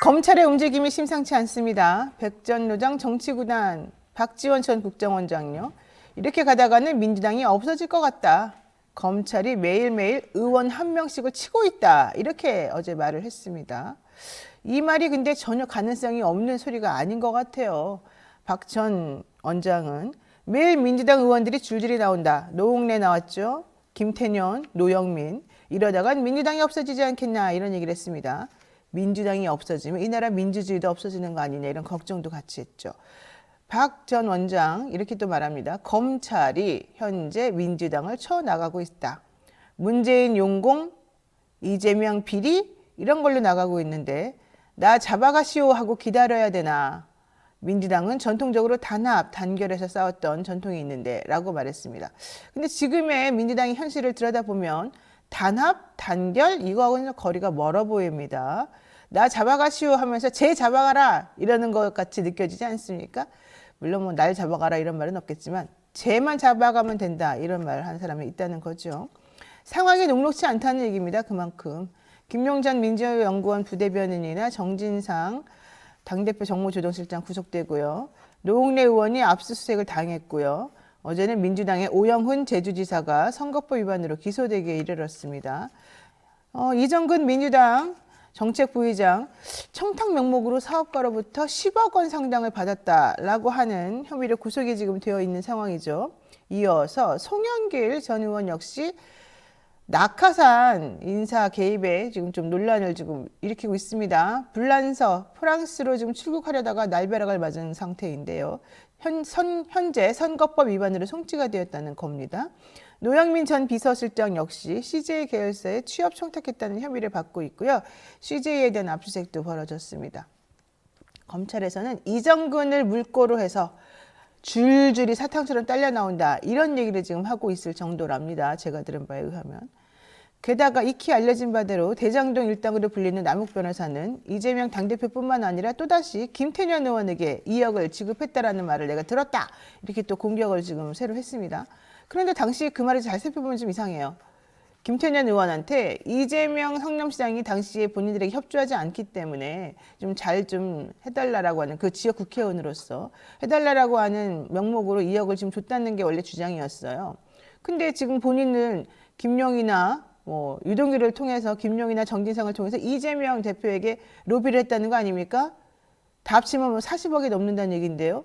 검찰의 움직임이 심상치 않습니다. 백전노장 정치구단 박지원 전 국정원장요. 이렇게 가다가는 민주당이 없어질 것 같다. 검찰이 매일매일 의원 한 명씩을 치고 있다. 이렇게 어제 말을 했습니다. 이 말이 근데 전혀 가능성이 없는 소리가 아닌 것 같아요. 박 전 원장은 매일 민주당 의원들이 줄줄이 나온다. 노웅래 나왔죠. 김태년, 노영민. 이러다간 민주당이 없어지지 않겠나 이런 얘기를 했습니다. 민주당이 없어지면 이 나라 민주주의도 없어지는 거 아니냐 이런 걱정도 같이 했죠. 박 전 원장 이렇게 또 말합니다. 검찰이 현재 민주당을 쳐나가고 있다. 문재인 용공, 이재명 비리 이런 걸로 나가고 있는데 나 잡아가시오 하고 기다려야 되나. 민주당은 전통적으로 단합, 단결해서 싸웠던 전통이 있는데 라고 말했습니다. 근데 지금의 민주당의 현실을 들여다보면 단합, 단결 이거하고는 거리가 멀어 보입니다. 나 잡아가시오 하면서 쟤 잡아가라 이러는 것 같이 느껴지지 않습니까? 물론 뭐 날 잡아가라 이런 말은 없겠지만 쟤만 잡아가면 된다 이런 말을 하는 사람이 있다는 거죠. 상황이 녹록치 않다는 얘기입니다. 그만큼. 김용찬 민주연구원 부대변인이나 정진상 당대표 정무조정실장 구속되고요. 노웅래 의원이 압수수색을 당했고요. 어제는 민주당의 오영훈 제주지사가 선거법 위반으로 기소되기에 이르렀습니다. 이정근 민주당 정책부의장 청탁 명목으로 사업가로부터 10억 원 상당을 받았다라고 하는 혐의로 구속이 지금 되어 있는 상황이죠. 이어서 송영길 전 의원 역시 낙하산 인사 개입에 지금 좀 논란을 지금 일으키고 있습니다. 불란서 프랑스로 지금 출국하려다가 날벼락을 맞은 상태인데요. 현재 선거법 위반으로 송치가 되었다는 겁니다. 노영민 전 비서실장 역시 CJ 계열사에 취업 청탁했다는 혐의를 받고 있고요. CJ에 대한 압수수색도 벌어졌습니다. 검찰에서는 이정근을 물꼬로 해서 줄줄이 사탕처럼 딸려 나온다. 이런 얘기를 지금 하고 있을 정도랍니다. 제가 들은 바에 의하면. 게다가 익히 알려진 바대로 대장동 일당으로 불리는 남욱 변호사는 이재명 당대표뿐만 아니라 또다시 김태년 의원에게 2억을 지급했다라는 말을 내가 들었다. 이렇게 또 공격을 지금 새로 했습니다. 그런데 당시 그 말을 잘 살펴보면 좀 이상해요. 김태년 의원한테 이재명 성남시장이 당시에 본인들에게 협조하지 않기 때문에 좀 잘 좀 해달라고 하는 그 지역 국회의원으로서 해달라고 하는 명목으로 2억을 지금 줬다는 게 원래 주장이었어요. 근데 지금 본인은 김용이나 유동규를 통해서 김용이나 정진상을 통해서 이재명 대표에게 로비를 했다는 거 아닙니까? 다 합치면 40억이 넘는다는 얘기인데요.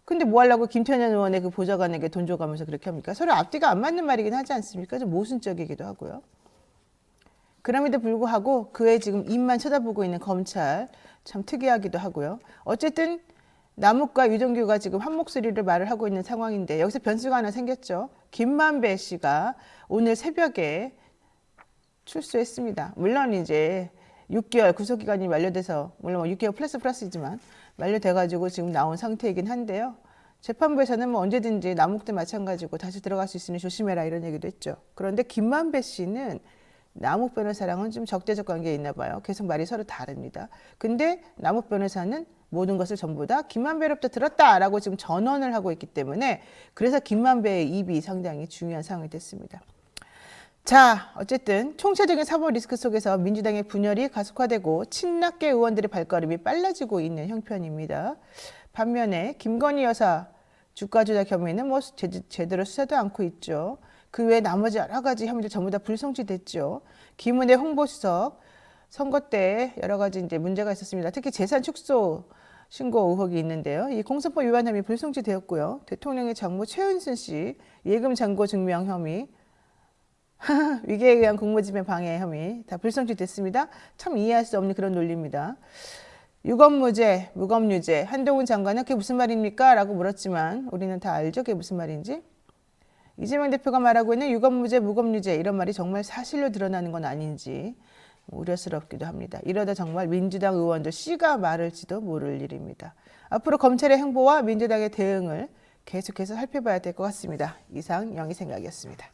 근데 뭐 하려고 김태년 의원의 그 보좌관에게 돈 줘가면서 그렇게 합니까? 서로 앞뒤가 안 맞는 말이긴 하지 않습니까? 좀 모순적이기도 하고요. 그럼에도 불구하고 그의 지금 입만 쳐다보고 있는 검찰 참 특이하기도 하고요. 어쨌든 남욱과 유동규가 지금 한 목소리를 말을 하고 있는 상황인데 여기서 변수가 하나 생겼죠. 김만배 씨가 오늘 새벽에 출소했습니다. 물론 이제 6개월 구속기간이 만료돼서 물론 6개월 플러스이지만 만료돼가지고 지금 나온 상태이긴 한데요. 재판부에서는 뭐 언제든지 남욱도 마찬가지고 다시 들어갈 수 있으니 조심해라 이런 얘기도 했죠. 그런데 김만배 씨는 남욱 변호사랑은 좀 적대적 관계에 있나 봐요. 계속 말이 서로 다릅니다. 근데 남욱 변호사는 모든 것을 전부 다 김만배로부터 들었다라고 지금 전언을 하고 있기 때문에 그래서 김만배의 입이 상당히 중요한 상황이 됐습니다. 자, 어쨌든 총체적인 사법 리스크 속에서 민주당의 분열이 가속화되고 친낙계 의원들의 발걸음이 빨라지고 있는 형편입니다. 반면에 김건희 여사 주가 조작 혐의는 뭐 제대로 수사도 않고 있죠. 그 외에 나머지 여러 가지 혐의들 전부 다 불송치됐죠. 김은혜 홍보수석 선거 때 여러 가지 이제 문제가 있었습니다. 특히 재산 축소 신고 의혹이 있는데요. 이 공선법 위반 혐의 불송치되었고요. 대통령의 장모 최은순 씨 예금 잔고 증명 혐의 위계에 의한 공무집행 방해 혐의 다 불송치됐습니다. 참 이해할 수 없는 그런 논리입니다. 유검무죄, 무검유죄, 한동훈 장관은 그게 무슨 말입니까? 라고 물었지만 우리는 다 알죠? 그게 무슨 말인지. 이재명 대표가 말하고 있는 유검무죄, 무검유죄 이런 말이 정말 사실로 드러나는 건 아닌지 우려스럽기도 합니다. 이러다 정말 민주당 의원들 씨가 마를지도 모를 일입니다. 앞으로 검찰의 행보와 민주당의 대응을 계속해서 살펴봐야 될 것 같습니다. 이상 영희생각이었습니다.